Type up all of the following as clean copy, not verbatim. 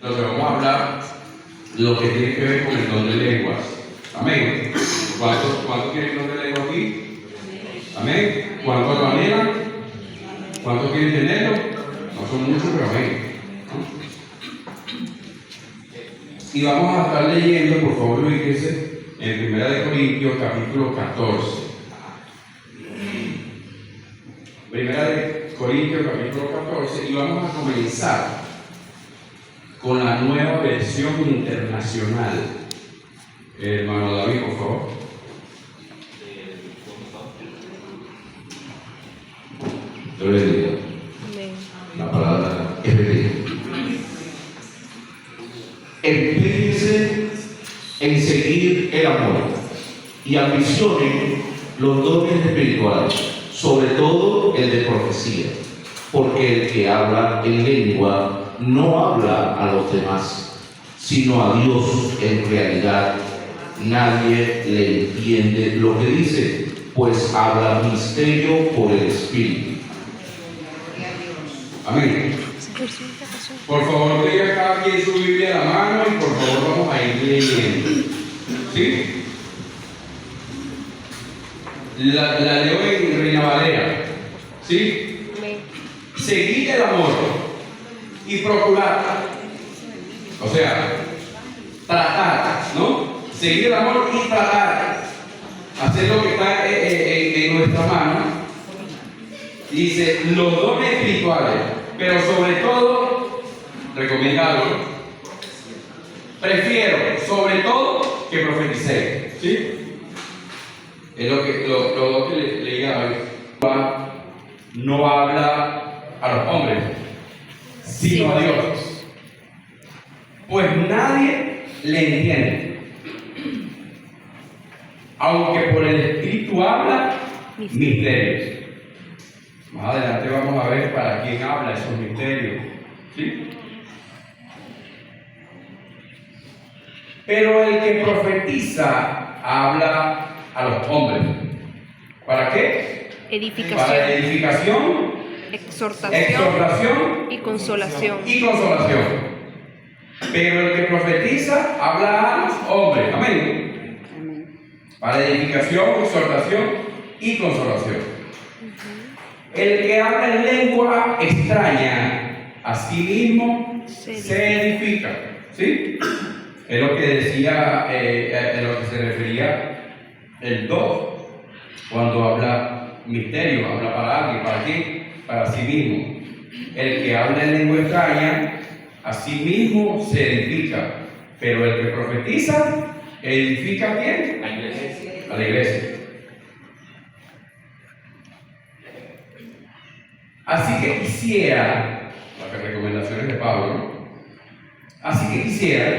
Entonces vamos a hablar de lo que tiene que ver con el don de lenguas. Amén. ¿Cuántos quieren don de lengua aquí? Amén. ¿Cuántos lo anhelan? ¿Cuántos quieren tenerlo? No son muchos, pero amén. Y vamos a estar leyendo, por favor, ubíquense, en 1 Corintios, capítulo 14. 1 Corintios, capítulo 14, y vamos a comenzar con la nueva versión internacional. Hermano David, por favor. Gloria a Dios. La palabra es bendita. Empeñense en seguir el amor y ambicionen los dones espirituales, sobre todo el de profecía, porque el que habla en lengua no habla a los demás, sino a Dios en realidad. Nadie le entiende lo que dice, pues habla misterio por el Espíritu. Amén. Por favor, tenga cada quien su Biblia en la mano y por favor vamos a ir leyendo. ¿Sí? La leo en Reina Valera. ¿Sí? Seguid el amor y procurar. O sea, tratar, ¿no? Seguir el amor y tratar. Hacer lo que está en nuestra mano. Dice, los dones espirituales, pero sobre todo, recomendado, prefiero, sobre todo, que profeticéis. ¿Sí? Es lo que leía hoy. No habla a los hombres, sino a Dios. Pues nadie le entiende. Aunque por el Espíritu habla misterios. Más adelante vamos a ver para quién habla esos misterios. ¿Sí? Pero el que profetiza habla a los hombres. ¿Para qué? Edificación. Para edificación, exhortación y consolación. Pero el que profetiza habla a los hombres. Amén. Para edificación, exhortación y consolación. El que habla en lengua extraña, a sí mismo se edifica. ¿Sí? Es lo que decía, a lo que se refería el 2, cuando habla misterio, habla para alguien. ¿Para qué? Para sí mismo. El que habla en lengua extraña, a sí mismo se edifica. Pero el que profetiza, ¿edifica a quién? A la iglesia. Así que quisiera, las recomendaciones de Pablo, ¿no? Así que quisiera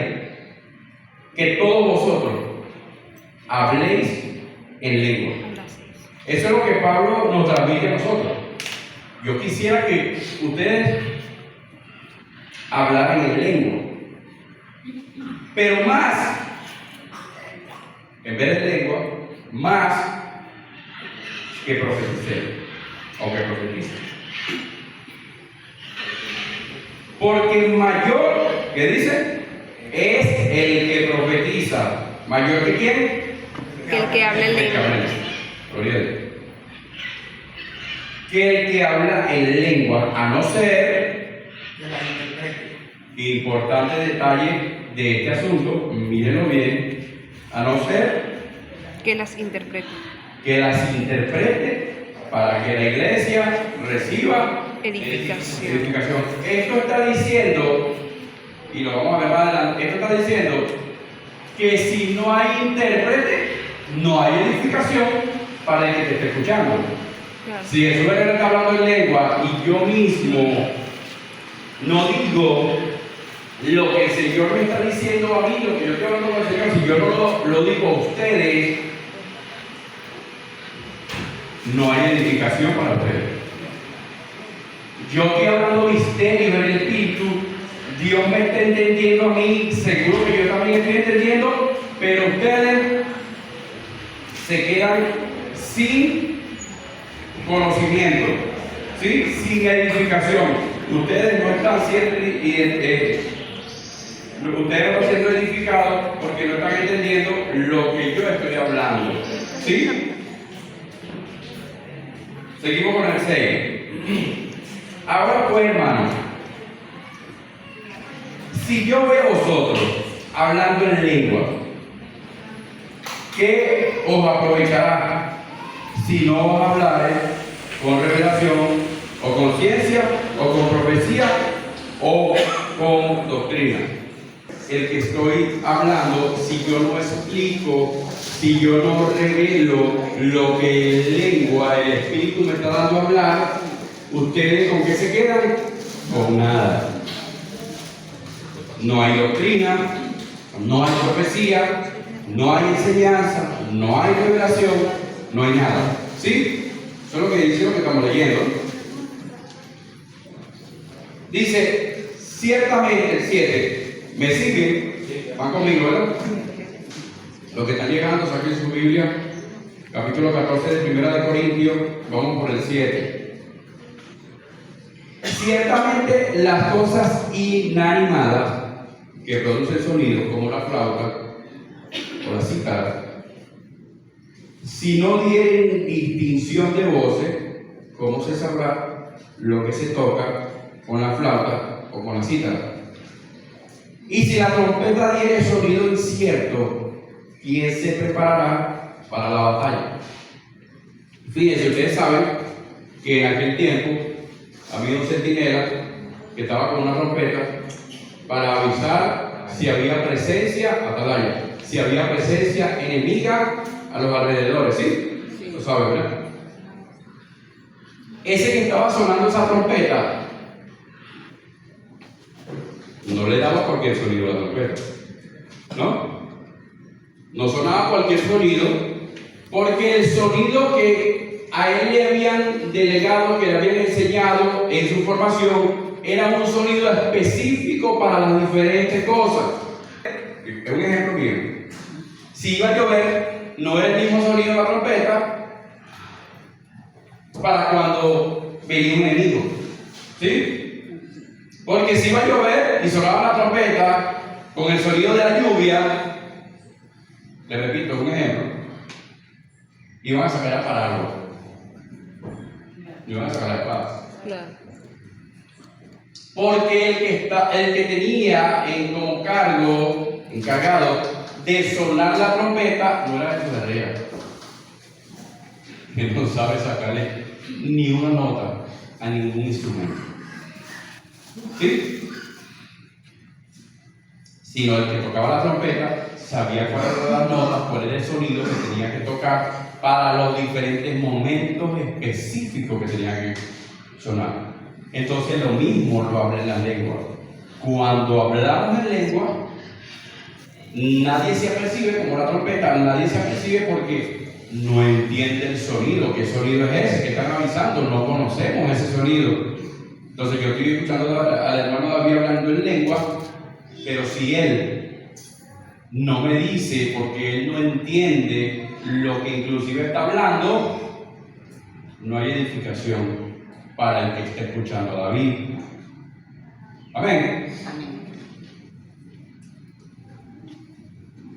que todos vosotros habléis en lengua. Eso es lo que Pablo nos transmite a nosotros. Yo quisiera que ustedes hablaran en lengua, pero más, en vez de lengua, más que profeticen o que profeticen. Porque mayor, ¿qué dice? Es el que profetiza. ¿Mayor que quién? Que el que habla en lengua. Gloria a Dios. Que el que habla en lengua, a no ser, importante detalle de este asunto, mírenlo bien, a no ser que las interprete. Que las interprete para que la iglesia reciba edificación. Esto está diciendo, y lo vamos a ver más adelante, esto está diciendo que si no hay intérprete, no hay edificación para el que te esté escuchando. Claro. Si Jesús está hablando en lengua y yo mismo no digo lo que el Señor me está diciendo a mí, lo que yo estoy hablando con el Señor, si yo no lo digo a ustedes, no hay edificación para ustedes. Yo estoy hablando misterios en el Espíritu, Dios me está entendiendo a mí, seguro que yo también estoy entendiendo, pero ustedes se quedan sin conocimiento, ¿sí? Sin edificación. Ustedes no están siendo Ustedes no están siendo edificados porque no están entendiendo lo que yo estoy hablando. ¿Sí? Seguimos con el 6. Ahora pues, hermanos, si yo veo a vosotros hablando en lengua, ¿qué os aprovechará si no os hablares con revelación, o con ciencia, o con profecía, o con doctrina? El que estoy hablando, si yo no explico, si yo no revelo lo que en lengua el Espíritu me está dando a hablar, ¿ustedes con qué se quedan? Con nada. No hay doctrina, no hay profecía, no hay enseñanza, no hay revelación, no hay nada. ¿Sí? Eso es lo que dice lo que estamos leyendo. Dice, ciertamente el 7. ¿Me siguen? Van conmigo, ¿verdad? Los que están llegando, saquen su Biblia, capítulo 14 de 1 de Corintios, vamos por el 7. Ciertamente las cosas inanimadas que producen sonido, como la flauta o la cítara, si no dieren distinción de voces, ¿cómo se sabrá lo que se toca con la flauta o con la cítara? Y si la trompeta diere sonido incierto, ¿quién se preparará para la batalla? Fíjense, ustedes saben que en aquel tiempo había un centinela que estaba con una trompeta para avisar si había presencia atalaya, si había presencia enemiga a los alrededores, ¿sí? Sí. Lo saben, ¿verdad? Ese que estaba sonando esa trompeta no le daba cualquier sonido a la trompeta, ¿no? No sonaba cualquier sonido, porque el sonido que a él le habían delegado, que le habían enseñado en su formación, era un sonido específico para las diferentes cosas. Es un ejemplo mío. Si iba a llover, no era el mismo sonido de la trompeta para cuando venía un enemigo, ¿sí? Porque si iba a llover y sonaba la trompeta con el sonido de la lluvia, le repito, un ejemplo, iban a sacar a pararlo, iban a sacar la espada. Claro. Porque el que tenía como encargado de sonar la trompeta, no era el Herrera. Él no sabe sacarle ni una nota a ningún instrumento. ¿Sí? Sino el que tocaba la trompeta sabía cuáles eran las notas, cuál era el sonido que tenía que tocar para los diferentes momentos específicos que tenía que sonar. Entonces lo mismo lo habla en la lengua. Cuando hablamos en lengua, nadie se apercibe, como la trompeta, nadie se apercibe porque no entiende el sonido. ¿Qué sonido es ese que están avisando? No conocemos ese sonido. Entonces yo estoy escuchando al hermano David hablando en lengua, pero si él no me dice, porque él no entiende lo que inclusive está hablando, no hay edificación para el que esté escuchando a David. Amén.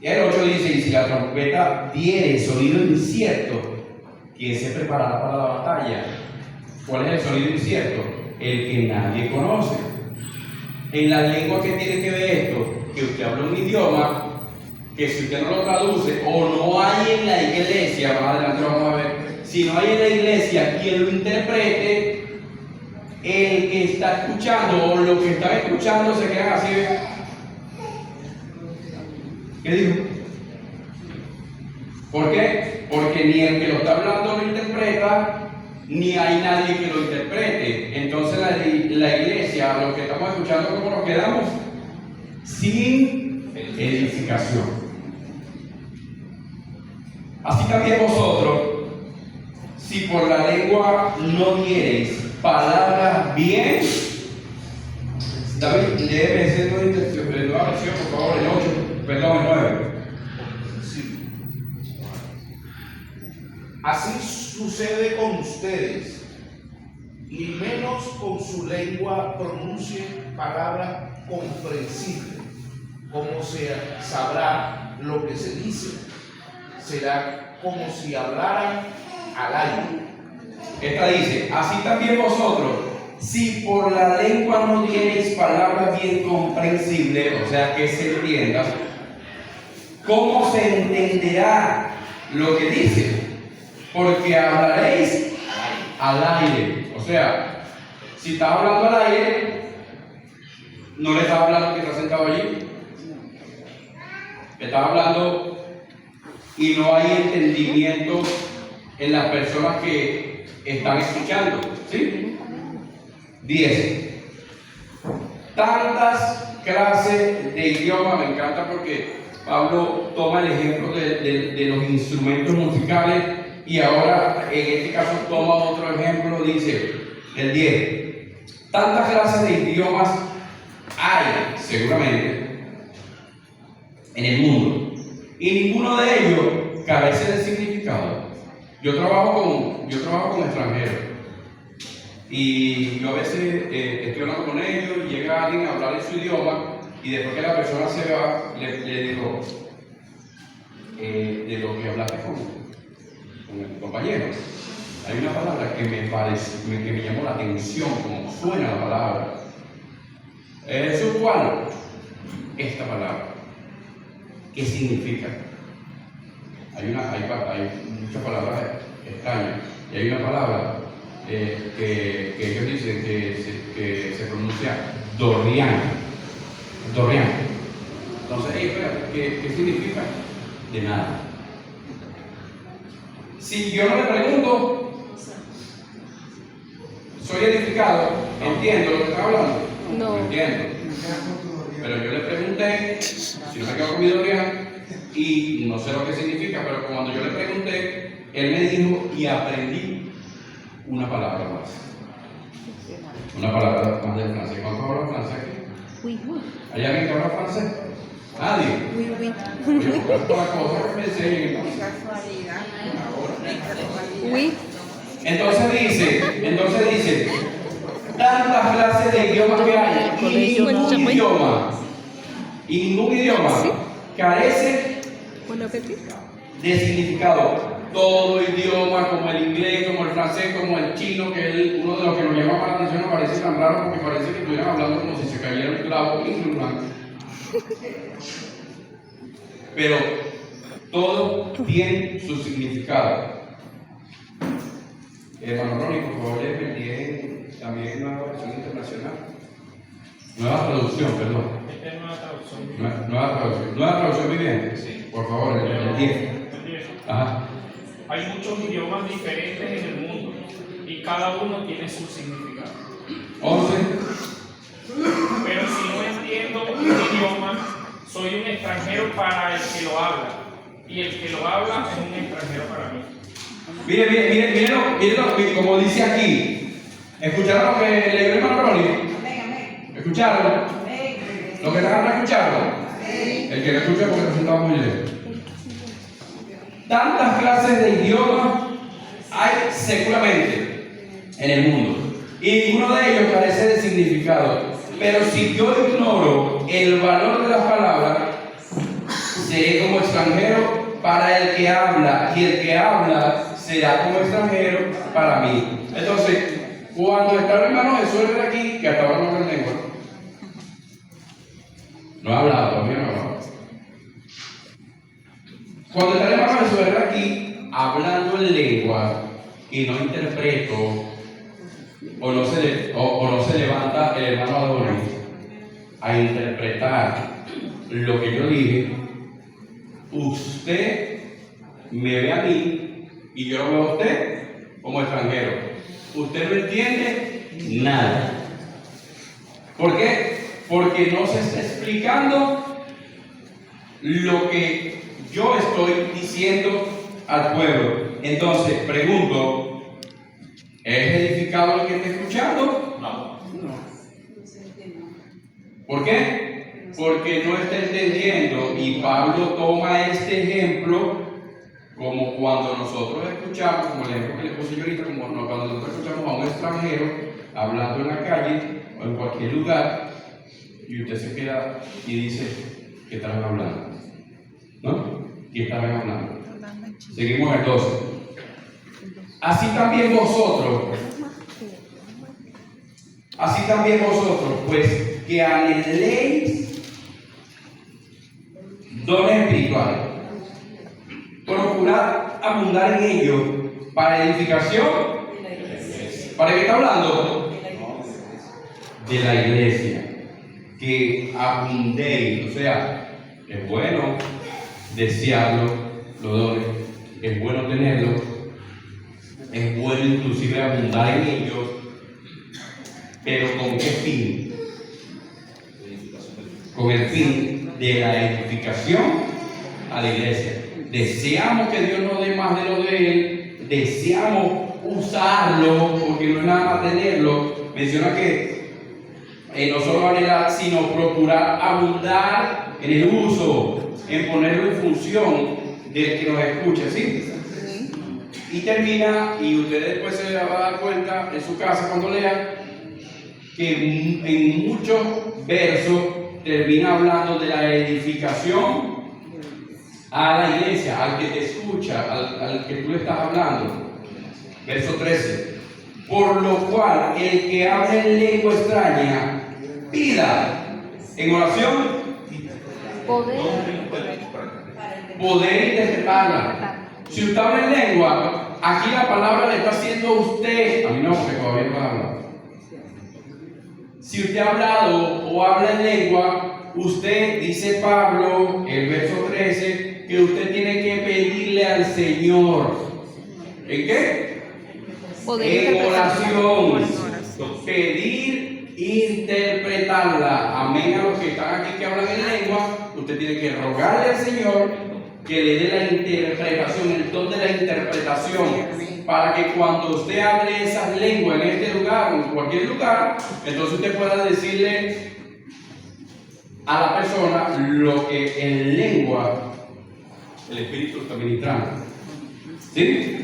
Y el 8 dice, y si la trompeta diere sonido incierto, ¿quién se preparará para la batalla? ¿Cuál es el sonido incierto? El que nadie conoce. En la lengua que tiene que ver esto, que usted habla un idioma, que si usted no lo traduce, o no hay en la iglesia, más adelante vamos a ver, si no hay en la iglesia quien lo interprete, el que está escuchando o los que están escuchando se quedan así. ¿Qué dijo? ¿Por qué? Porque ni el que lo está hablando lo interpreta, ni hay nadie que lo interprete. Entonces la iglesia, los que estamos escuchando, ¿cómo nos quedamos? Sin edificación. Así también vosotros, si por la lengua no diereis palabras bien, David, léeme ese nueva versión, por favor, el 8, perdón, el 9. Sí. Así sucede con ustedes, y menos con su lengua pronuncien palabras comprensibles, ¿cómo se sabrá lo que se dice? Será como si hablaran al aire. Esta dice, así también vosotros, si por la lengua no diereis palabras bien comprensibles, o sea, que se entiendan, ¿cómo se entenderá lo que dice? Porque hablaréis al aire. O sea, si estás hablando al aire, no le estás hablando al que está sentado allí. Le estás hablando y no hay entendimiento en las personas que están escuchando. ¿Sí? 10. Tantas clases de idioma, me encanta porque Pablo toma el ejemplo de los instrumentos musicales y ahora en este caso toma otro ejemplo, dice el 10. Tantas clases de idiomas hay seguramente en el mundo y ninguno de ellos carece de significado. Yo trabajo con extranjeros y yo a veces estoy hablando con ellos y llega alguien a hablar en su idioma y después que la persona se va, le digo de lo que hablaste con el compañero. Hay una palabra que me llamó la atención, como suena la palabra. ¿Es usual? Esta palabra. ¿Qué significa? Hay muchas palabras extrañas y hay una palabra que ellos dicen que se pronuncia Dorian. Entonces, ¿qué significa? De nada. Si yo no le pregunto, soy edificado, entiendo lo que está hablando. No. Entiendo. Pero yo le pregunté, si no me quedo con mi Dorian, y no sé lo que significa, pero cuando yo le pregunté, él me dijo y aprendí una palabra más. Una palabra más del francés. ¿Cuántos hablan francés aquí? Oui. ¿Hay alguien que habla francés? Nadie. Oui, oui. Otra cosa que me enseñen. Oui. Entonces dice, tantas clases de idiomas que hay, y ningún idioma carece Bon appétit. de significado. Todo idioma, como el inglés, como el francés, como el chino, que es uno de los que nos llama más la atención, nos parece tan raro porque parece que estuvieran hablando como si se cayera un clavo insultante. Pero todo tiene su significado. Hermano Ronnie, por favor, le envíen también una versión internacional. Nueva traducción, perdón. Esta es nueva traducción. Nueva traducción viviente. Sí. Por favor, el 10. Ajá. Hay muchos idiomas diferentes en el mundo y cada uno tiene su significado. 11. Pero si no entiendo un idioma, soy un extranjero para el que lo habla. Y el que lo habla es un extranjero para mí. Miren, como dice aquí. ¿Escucharon lo que leyó el hermano Ronnie? ¿Escucharon? ¿Lo que estaban escuchando? El que no escucha porque se sentaba muy lejos. Tantas clases de idiomas hay seguramente en el mundo y ninguno de ellos carece de significado. Pero si yo ignoro el valor de las palabras, seré como extranjero para el que habla y el que habla será como extranjero para mí. Entonces, cuando está el hermano Jesús de aquí, que hasta ahora no habla lengua, no ha hablado, todavía no ha hablado. Cuando está el hermano Jesús de aquí, hablando en lengua y no interpreto, o no se levanta el hermano Adonis a interpretar lo que yo dije, usted me ve a mí y yo lo veo a usted como extranjero. Usted no entiende nada. ¿Por qué? Porque no se está explicando lo que yo estoy diciendo al pueblo. Entonces, pregunto, ¿es edificado el que está escuchando? No. ¿Por qué? Porque no está entendiendo, y Pablo toma este ejemplo como cuando nosotros escuchamos, como el ejemplo que le puse yo ahorita, como cuando nosotros escuchamos a un extranjero hablando en la calle o en cualquier lugar, y usted se queda y dice, ¿Qué estaban hablando? ¿No? ¿Qué estaban hablando? Seguimos el 12. Así también vosotros, pues que anheléis dones espirituales, procurad abundar en ellos para edificación. ¿Para qué está hablando? De la iglesia. Que abundéis, o sea, es bueno desearlo, los dones, es bueno tenerlos, es bueno inclusive abundar en ellos, pero ¿con qué fin? Con el fin de la edificación a la iglesia. Deseamos que Dios nos dé más de lo de Él, deseamos usarlo, porque no es nada más tenerlo. Menciona que no solo anhelar, sino procurar abundar en el uso, en ponerlo en función del que nos escucha, ¿sí? Y termina, y ustedes después se van a dar cuenta en su casa cuando lean, que en muchos versos termina hablando de la edificación a la iglesia, al que te escucha, al que tú le estás hablando. Verso 13. Por lo cual, el que habla en lengua extraña, pida en oración poder interpretarla. Si usted habla en lengua, aquí la palabra le está haciendo a usted, a mí no, porque todavía no habla. Si usted ha hablado o habla en lengua, usted, dice Pablo, el verso 13, que usted tiene que pedirle al Señor. ¿En qué? En oración. Pedir, interpretarla. Amén a los que están aquí que hablan en lengua. Usted tiene que rogarle al Señor que le dé la interpretación, el don de la interpretación, para que cuando usted hable esas lenguas en este lugar o en cualquier lugar, entonces usted pueda decirle a la persona lo que en lengua el Espíritu está ministrando. ¿Sí?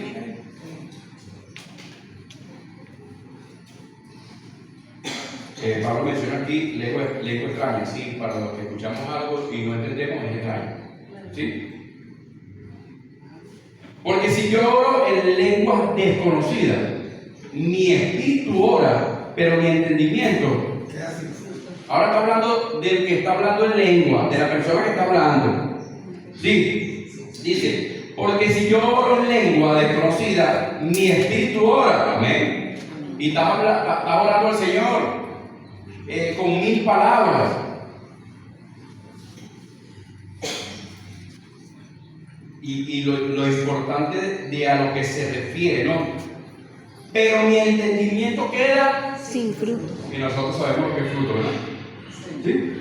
Pablo menciona aquí lengua extraña, sí, para los que escuchamos algo y no entendemos es extraño. ¿Sí? Porque si yo oro en lenguas desconocidas, mi espíritu ora, pero mi entendimiento. Ahora está hablando del que está hablando en lengua, de la persona que está hablando. Sí, dice, porque si yo oro en lengua desconocida, mi espíritu ora, amén. Y está orando al Señor con 1000 palabras. Y lo importante de a lo que se refiere, ¿no? Pero mi entendimiento queda sin fruto. Y nosotros sabemos que es fruto, ¿verdad? ¿Sí?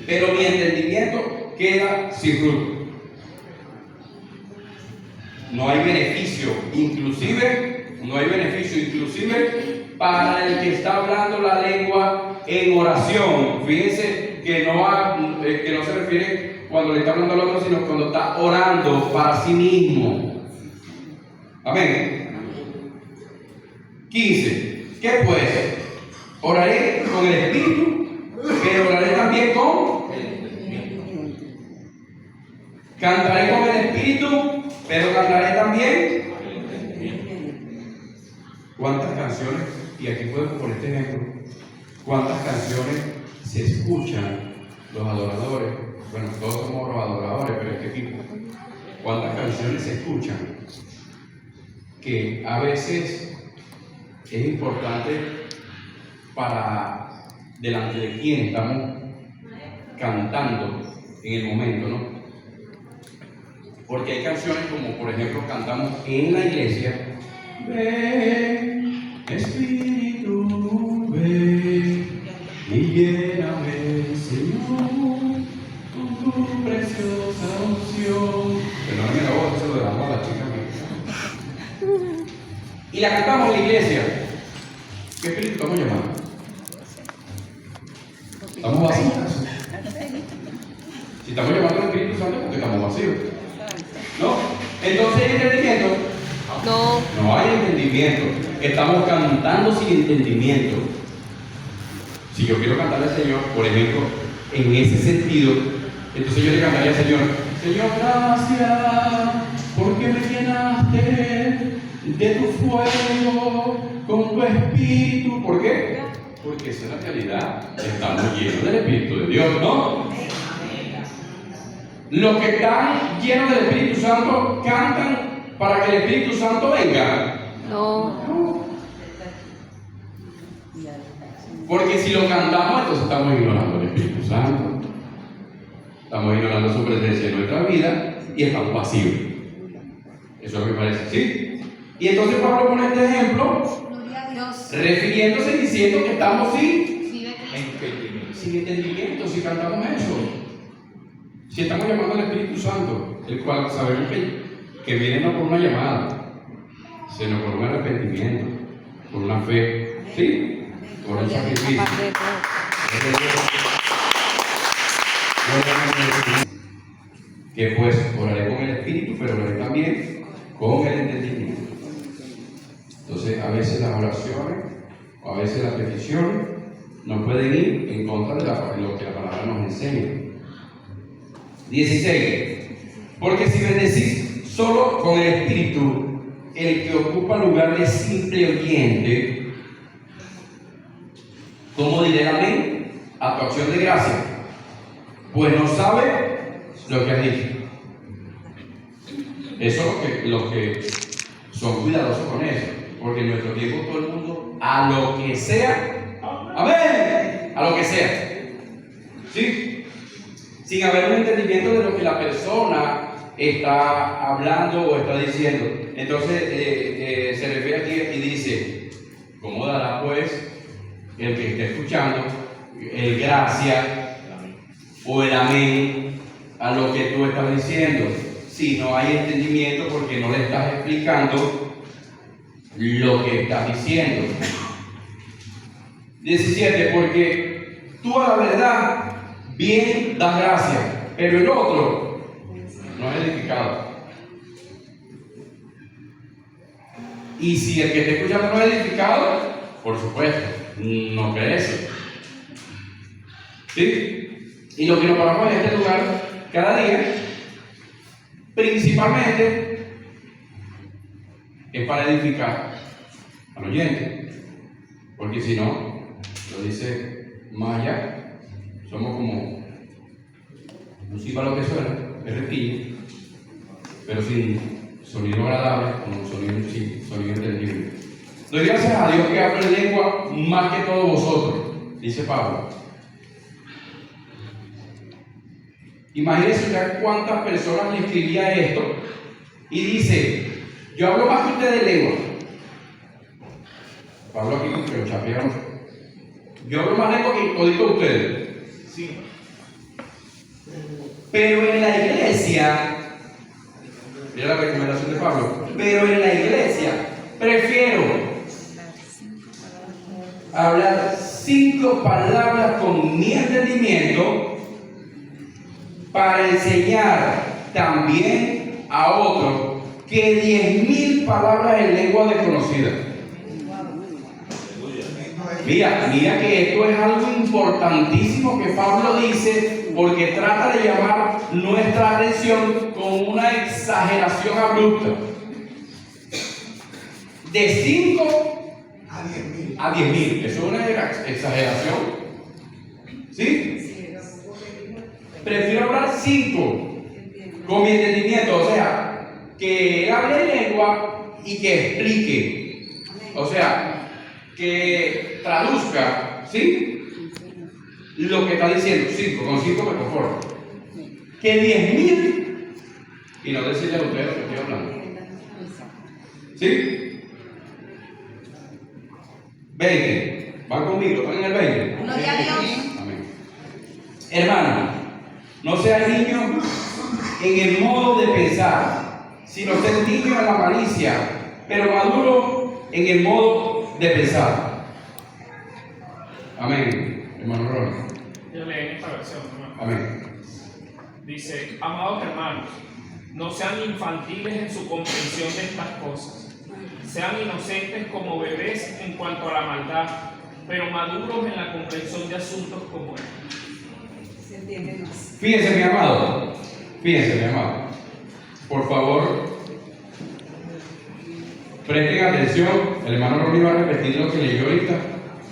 Pero mi entendimiento queda sin fruto. No hay beneficio, inclusive para el que está hablando la lengua en oración. Fíjense que no se refiere cuando le está hablando al otro, sino cuando está orando para sí mismo. Amén. 15. ¿Qué pues? Oraré con el Espíritu, pero oraré también con cantaré con el Espíritu, pero cantaré también. ¿Cuántas canciones? Y aquí podemos poner este ejemplo. ¿Cuántas canciones se escuchan los adoradores? Bueno, todos somos los adoradores, pero este tipo. ¿Cuántas canciones se escuchan? Que a veces es importante para delante de quien estamos cantando en el momento, ¿no? Porque hay canciones como, por ejemplo, cantamos en la iglesia. Ven, Espíritu, ven y lléname, Señor, con tu preciosa unción. Perdóname la voz, eso de la moda, chica. Y la cantamos en la iglesia. ¿Qué espíritu estamos llamando? Estamos vacíos. Si estamos llamando al Espíritu Santo, porque estamos vacíos. ¿No? Entonces hay entendimiento. No hay entendimiento. Estamos cantando sin entendimiento. Si yo quiero cantarle al Señor, por ejemplo, en ese sentido, entonces yo le cantaría al Señor, Señor, gracias, porque me llenaste de tu fuego, con tu espíritu. ¿Por qué? Porque esa es la realidad. Estamos llenos del Espíritu de Dios, ¿no? Los que están llenos del Espíritu Santo cantan para que el Espíritu Santo venga. No. Porque si lo cantamos, entonces estamos ignorando el Espíritu Santo. Estamos ignorando su presencia en nuestra vida y estamos pasivos. Eso es lo que parece, ¿sí? Y entonces Pablo pone este ejemplo, refiriéndose y diciendo que estamos sin entendimiento, si cantamos eso. Si estamos llamando al Espíritu Santo, el cual sabemos que viene no por una llamada, sino por un arrepentimiento, por una fe, ¿sí? Por un sacrificio. Que pues oraré con el Espíritu, pero oraré también con el entendimiento. Entonces, a veces las oraciones o a veces las peticiones no pueden ir en contra de lo que la palabra nos enseña. 16. Porque si bendecís solo con el Espíritu, el que ocupa lugar de simple oyente, ¿cómo diré amén a tu acción de gracia? Pues no sabe lo que has dicho. Eso los que son cuidadosos con eso, porque en nuestro tiempo todo el mundo, a lo que sea, amén, a lo que sea, ¿sí? Sin haber un entendimiento de lo que la persona está hablando o está diciendo. Entonces se refiere aquí y dice, ¿cómo dará pues el que esté escuchando el gracia o el amén a lo que tú estás diciendo, si no hay entendimiento porque no le estás explicando lo que estás diciendo? 17. Porque tú a la verdad bien das gracias, pero el otro no es edificado. Y si el que está escuchando no es edificado, por supuesto, no crece. ¿Sí? Y lo que nos paramos en este lugar cada día, principalmente, es para edificar al oyente. Porque si no, lo dice Maya, somos como un símbolo que suena, es reptil, pero sin sonido agradable, con un sonido entendible. Doy gracias a Dios que hablo en lengua más que todos vosotros, dice Pablo. Imagínense ya cuántas personas le escribía esto y dice, yo hablo más que ustedes de lengua. Pablo aquí con que lo chapearon. Yo hablo más lengua que todito ustedes. Sí. Pero en la iglesia, mira la recomendación de Pablo, pero en la iglesia prefiero hablar 5 palabras con mi entendimiento para enseñar también a otros que 10.000 palabras en lengua desconocida. Mira que esto es algo importantísimo que Pablo dice, porque trata de llamar nuestra atención con una exageración abrupta. De 5 a 10.000. Eso es una exageración. ¿Sí? Prefiero hablar 5 con mi entendimiento, o sea, que hable lengua y que explique. O sea, que traduzca, ¿sí? Lo que está diciendo. 5, con 5 me conformo. Que 10.000 y no decirle a ustedes lo que estoy hablando. ¿Sí? 20. ¿Van conmigo? ¿Están en el 20? Gloria a Dios. Amén. Hermano, no seas niño en el modo de pensar, sino ser niño en la malicia, pero maduro en el modo de pensar. Amén, hermano Ronald. Yo leí esta versión, hermano. Amén. Dice, amados hermanos, no sean infantiles en su comprensión de estas cosas. Sean inocentes como bebés en cuanto a la maldad, pero maduros en la comprensión de asuntos como estos. Fíjense, mi amado. Fíjense, mi amado. Por favor, presten atención. El hermano Ronnie va a repetir lo que leyó ahorita.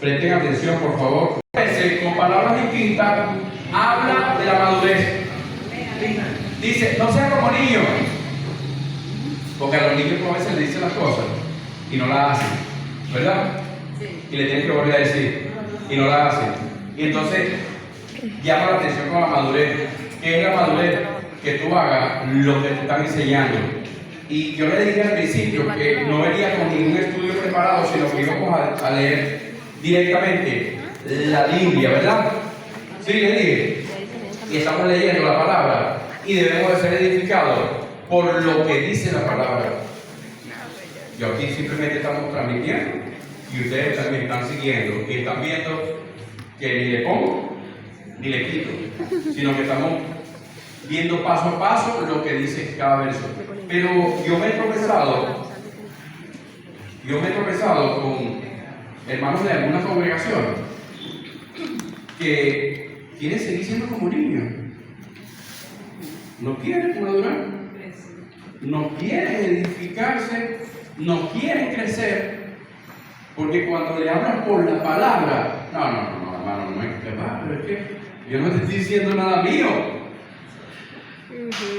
Presten atención, por favor. Con palabras distintas, habla de la madurez. Dice, no sea como niños. Porque a los niños a veces le dicen las cosas y no las hacen, ¿verdad? Y le tienen que volver a decir y no las hacen. Y entonces llama la atención con la madurez. ¿Qué es la madurez? Que tú hagas lo que te están enseñando. Y yo le dije al principio que no venía con ningún estudio preparado, sino que íbamos a leer directamente la Biblia, ¿verdad? Sí, le dije. Y estamos leyendo la palabra y debemos de ser edificados por lo que dice la palabra. Yo aquí simplemente estamos transmitiendo y ustedes también están siguiendo y están viendo que ni le pongo ni le quito, sino que estamos viendo paso a paso lo que dice cada verso. Pero yo me he tropezado con hermanos de algunas congregaciones que quieren seguir siendo como niños. No quieren madurar, no quieren edificarse, no quieren crecer, porque cuando le hablan por la palabra, no, hermano, no es que va, pero es que yo no te estoy diciendo nada mío.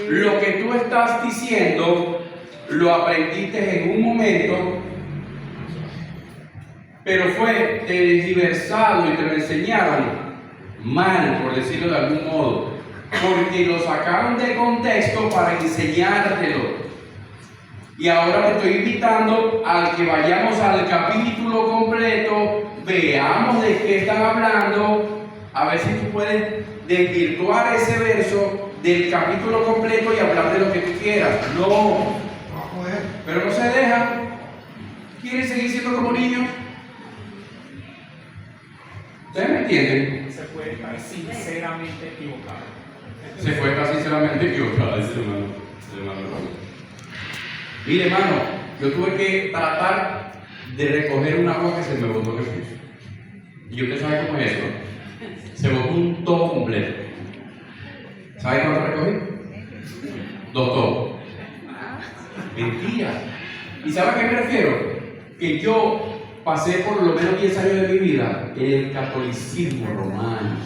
Lo que tú estás diciendo lo aprendiste en un momento, pero fue tergiversado y te lo enseñaron mal, por decirlo de algún modo, porque lo sacaron de contexto para enseñártelo. Y ahora te estoy invitando a que vayamos al capítulo completo, veamos de qué están hablando, a ver si tú puedes desvirtuar ese verso del capítulo completo y hablar de lo que tú quieras. No, pero no se deja. ¿Quieren seguir siendo como niños? ¿Ustedes me entienden? Se puede estar sinceramente equivocado. Se puede estar sinceramente equivocado, ese hermano. Mire, hermano, yo tuve que tratar de recoger un agua que se me botó en el piso. Y usted sabe cómo es esto. Se botó un todo completo. ¿Sabe cuánto recogí? 2 tobos. Mentira. ¿Y sabe a qué me refiero? Que yo pasé por lo menos 10 años de mi vida en el catolicismo romano.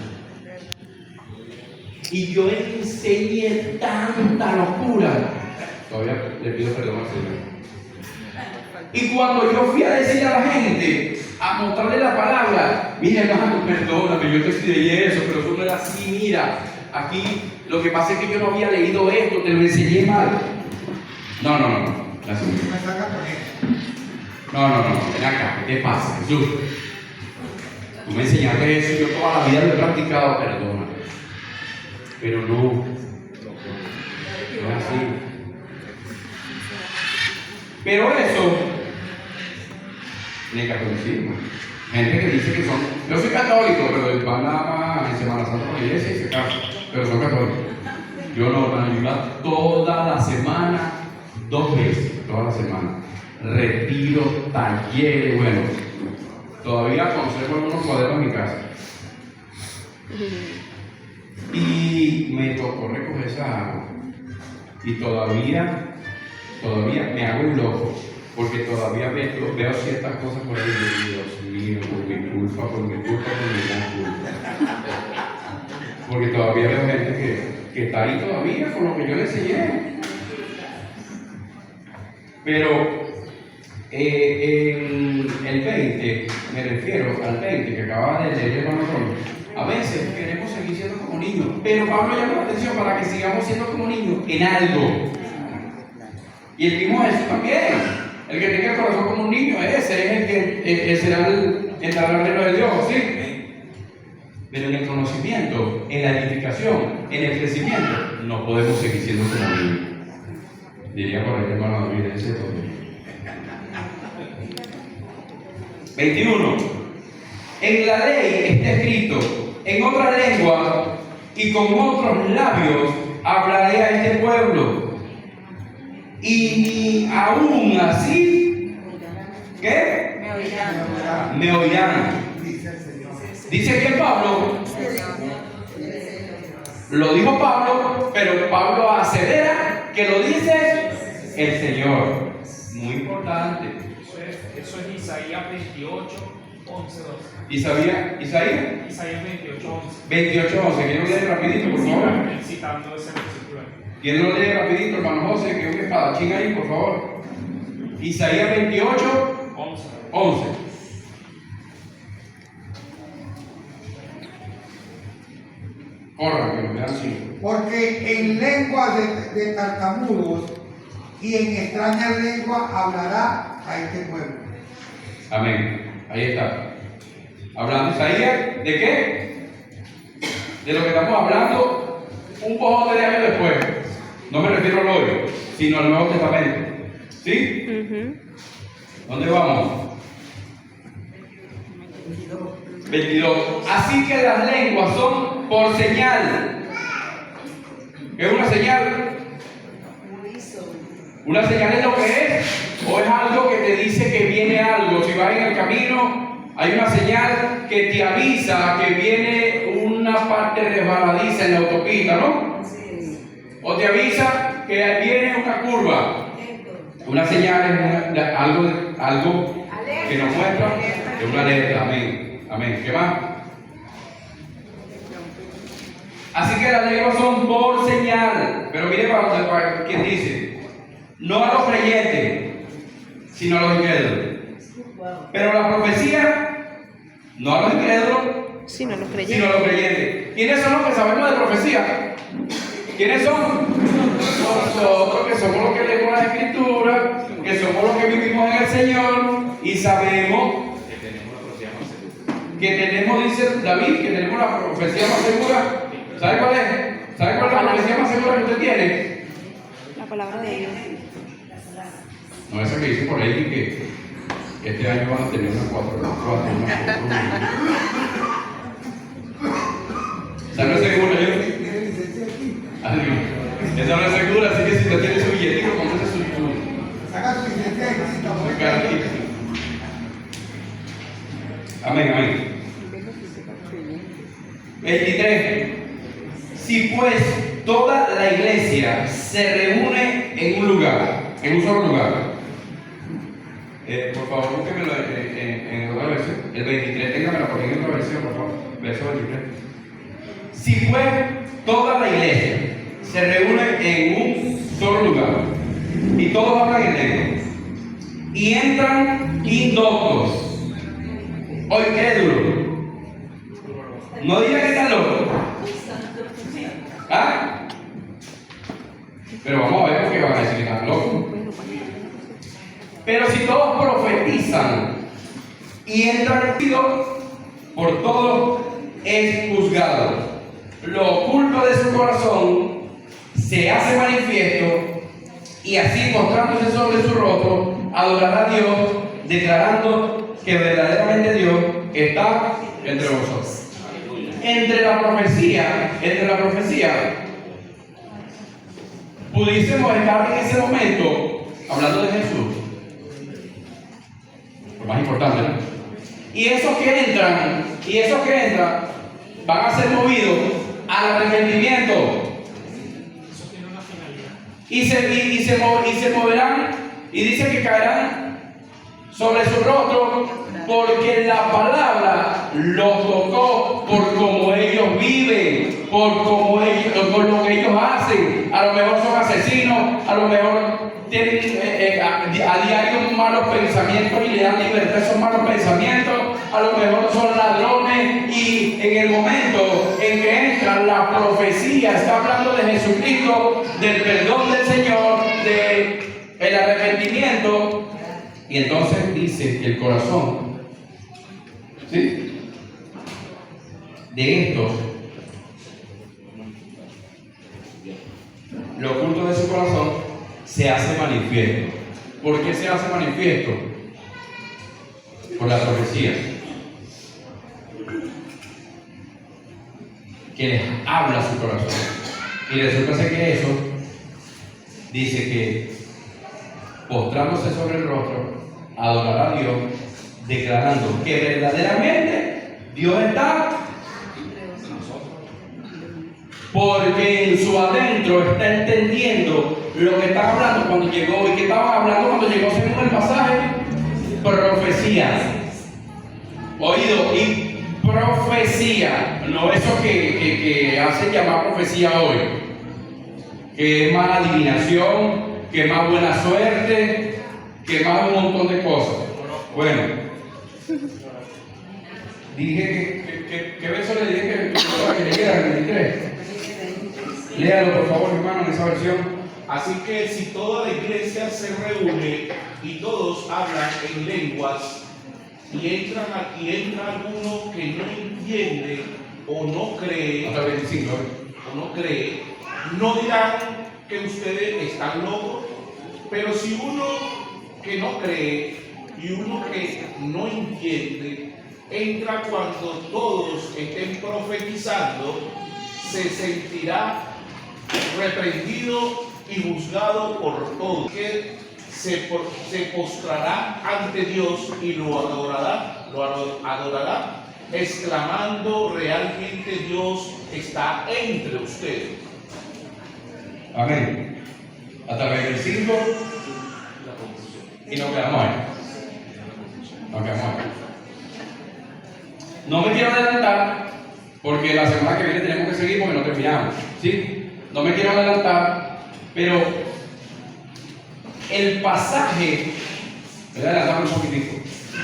Y yo enseñé tanta locura. Todavía le pido perdón al Señor. Y cuando yo fui a decir a la gente, a mostrarle la palabra, mira hermano, perdóname, yo te enseñé eso, pero eso no era así, mira, aquí lo que pasa es que yo no había leído esto, te lo enseñé mal. No. Ven acá, ¿qué te pasa, Jesús? Tú me enseñaste eso y yo toda la vida lo he practicado, perdóname. Pero no es así. Pero eso, en el catolicismo, gente que dice que son, yo soy católico, pero van a en Semana Santa por la iglesia y se casan, pero son católicos. Yo no, hermano, yo iba toda la semana, 2 veces, toda la semana. Retiro, talleres, bueno, todavía conservo algunos cuadernos en mi casa. Y me tocó recoger esa agua. Y todavía me hago el loco, porque todavía veo ciertas cosas por ahí de Dios mío, por mi culpa, por mi gran culpa. Porque todavía veo gente que está ahí todavía con lo que yo le enseñé. Pero en el 20, me refiero al 20 que acababa de leer el hermano Ronnie. A veces queremos seguir siendo como niños, pero Pablo llama la atención para que sigamos siendo como niños en algo. Y el mismo Jesús también. El que tenga el corazón como un niño, ese es el que será entrará al reino de Dios, ¿sí? Pero en el conocimiento, en la edificación, en el crecimiento, no podemos seguir siendo como niños. Diría por ahí hermano David, ese todo. 21. En la ley está escrito, en otra lengua y con otros labios hablaré a este pueblo. Y ni aún así, ¿qué? Me oirán. Dice que Pablo, Lo dijo Pablo, pero Pablo asevera que lo dice el Señor. Muy importante. Eso es Isaías 28, 11, 12. Isaías Isaías 28, 11. 28, 11. ¿Quién lo lee rapidito, por favor? Citando ese versículo. ¿Quién lo lee rapidito, hermano José? Que es un espadachín ahí, por favor. Isaías 28, 11. 11. Corran, que nos quedan 5. Porque en lengua de tartamudos y en extrañas lenguas hablará a este pueblo. Amén. Ahí está. Hablando Isaías, ¿de qué? De lo que estamos hablando un poco de años después. No me refiero al hoy, sino al Nuevo Testamento. ¿Sí? ¿Dónde vamos? 22. Así que las lenguas son por señal. ¿Qué es una señal? Una señal es lo que es, o es algo que te dice que viene algo. Si vas en el camino, hay una señal que te avisa que viene una parte resbaladiza en la autopista, ¿no? O te avisa que viene una curva. Una señal es algo que nos muestra de una alerta. Amén. Amén. ¿Qué más? Así que las lenguas son por señal. Pero mire para quien dice, no a los creyentes, sino a los incrédulos. Pero la profecía, no a los incrédulos, Sino los sino creyentes. a los creyentes. ¿Quiénes son los que sabemos de profecía? ¿Quiénes son? Nosotros, que somos los que leemos las escrituras, que somos los que vivimos en el Señor y sabemos que tenemos, dice David, que tenemos la profecía más segura. ¿Sabe cuál es? ¿Sabe cuál es la profecía más segura que usted tiene? La palabra de Dios. No, esa que dice por ahí que este año van a tener una 4. ¿Esa no es segura? ¿Tiene licencia aquí? Esa no es segura, así que si usted tiene su billetito, cómprese su Saca su licencia aquí. cartita. Amén, amén. 23. Si pues toda la iglesia se reúne en un lugar, en un solo lugar. Por favor, búsquemelo en otra versión. El 23, téngamelo por ahí en otra versión, por favor. Verso 23. Si pues toda la iglesia se reúne en un solo lugar y todos hablan en lengua y entran indoctos o incrédulos, no digan que están locos. ¿Ah? Pero vamos a ver por qué van a decir que están locos. Pero si todos profetizan y entran por todo es juzgado. Lo oculto de su corazón se hace manifiesto y así mostrándose sobre su rostro adorará a Dios, declarando que verdaderamente Dios está entre vosotros. Entre la profecía, pudiésemos estar en ese momento hablando de Jesús, lo más importante, ¿no? Y esos que entran van a ser movidos al arrepentimiento. Eso tiene una finalidad. Y se moverán, y dice que caerán sobre su rostro, porque la palabra los tocó por cómo ellos viven, por lo que ellos hacen. A lo mejor son asesinos, a lo mejor tienen a diario malos pensamientos y le dan libertad a esos malos pensamientos, a lo mejor son ladrones, y en el momento en que entra la profecía, está hablando de Jesucristo, del perdón del Señor, del arrepentimiento, y entonces dice que el corazón, ¿sí?, de estos, lo oculto de su corazón, se hace manifiesto. ¿Por qué se hace manifiesto? Por la profecía que les habla su corazón. Y resulta ser que eso dice que postrándose sobre el rostro adorará a Dios, declarando que verdaderamente Dios está porque en su adentro está entendiendo lo que está hablando cuando llegó. ¿Y que estaba hablando cuando llegó según el pasaje? Profecía. Oído, y profecía, no eso que hacen llamar profecía hoy, que es más adivinación, que es más buena suerte, que es más un montón de cosas. Bueno, dije ¿qué verso le dije que leyera? El 23. Léalo por favor, hermano, en esa versión. Así que si toda la iglesia se reúne y todos hablan en lenguas, y entra alguno que no entiende o no cree, Hasta 25. no dirán que ustedes están locos. Pero si uno que no cree y uno que no entiende entra cuando todos estén profetizando, se sentirá reprendido y juzgado por todos, que se postrará ante Dios y lo adorará, exclamando: realmente Dios está entre ustedes. Amén. Hasta el 25 y nos quedamos ahí. No me quiero adelantar porque la semana que viene tenemos que seguir porque no terminamos, ¿sí? No me quiero adelantar, pero el pasaje, voy a adelantar un poquitico.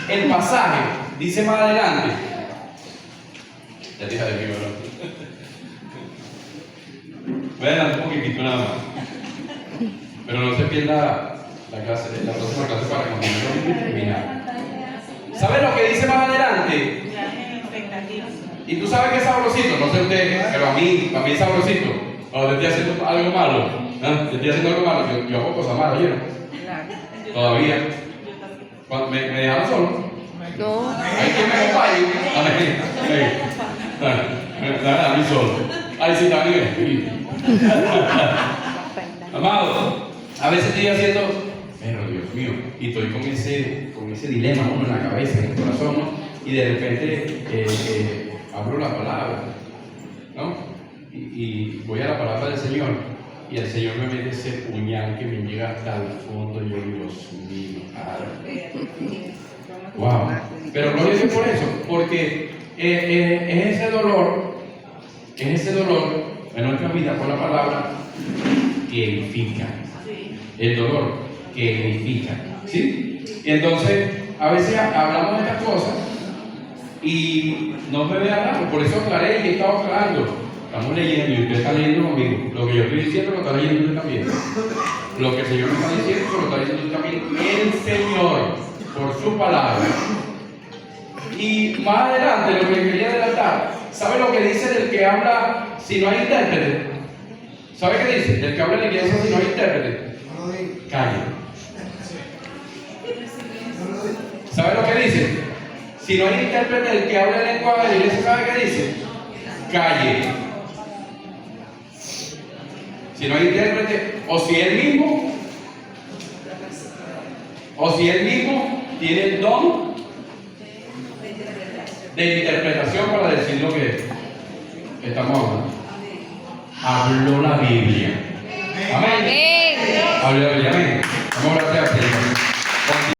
El pasaje dice más adelante, ya te dije de mí, ¿verdad? Voy a adelantar un poquitito nada más, pero no se pierda la próxima clase para continuar y terminar. ¿Sabes lo que dice más adelante? Y tú sabes que es sabrosito, no sé usted, pero para mí es sabrosito. Cuando te estoy haciendo algo malo, yo hago cosas malas, ¿oyeron? Todavía. ¿Me dejaron solo? No. Hay que me acompañe. A mí solo. Ay, sí, también. Amado, a veces estoy haciendo, pero Dios mío, y estoy con ese dilema en la cabeza, en el corazón, ¿no? Y de repente abro la palabra, ¿no? Y voy a la palabra del Señor, y el Señor me mete ese puñal que me llega hasta el fondo. Y yo, Dios mío, wow. Pero gloria a Dios por eso, porque es ese dolor en nuestra vida por la palabra que edifica. El dolor que edifica, ¿sí? Y entonces, a veces hablamos de estas cosas y no me vean nada, por eso aclaré y he estado aclarando. Estamos leyendo y usted está leyendo conmigo. Lo que yo estoy diciendo lo está leyendo usted también. Lo que el Señor me está diciendo lo está leyendo usted también. El Señor, por su palabra. Y más adelante, lo que quería adelantar, ¿sabe lo que dice del que habla si no hay intérprete? ¿Sabe qué dice? Del que habla en la iglesia si no hay intérprete. Calle. ¿Sabe lo que dice? Si no hay intérprete, el que habla en lengua de la iglesia, ¿sabe qué dice? Calle. Si no hay intérprete, o si él mismo tiene el don de interpretación para decir lo que estamos hablando. Habló la Biblia. Amén. Habló la Biblia. Amén. Vamos a orar.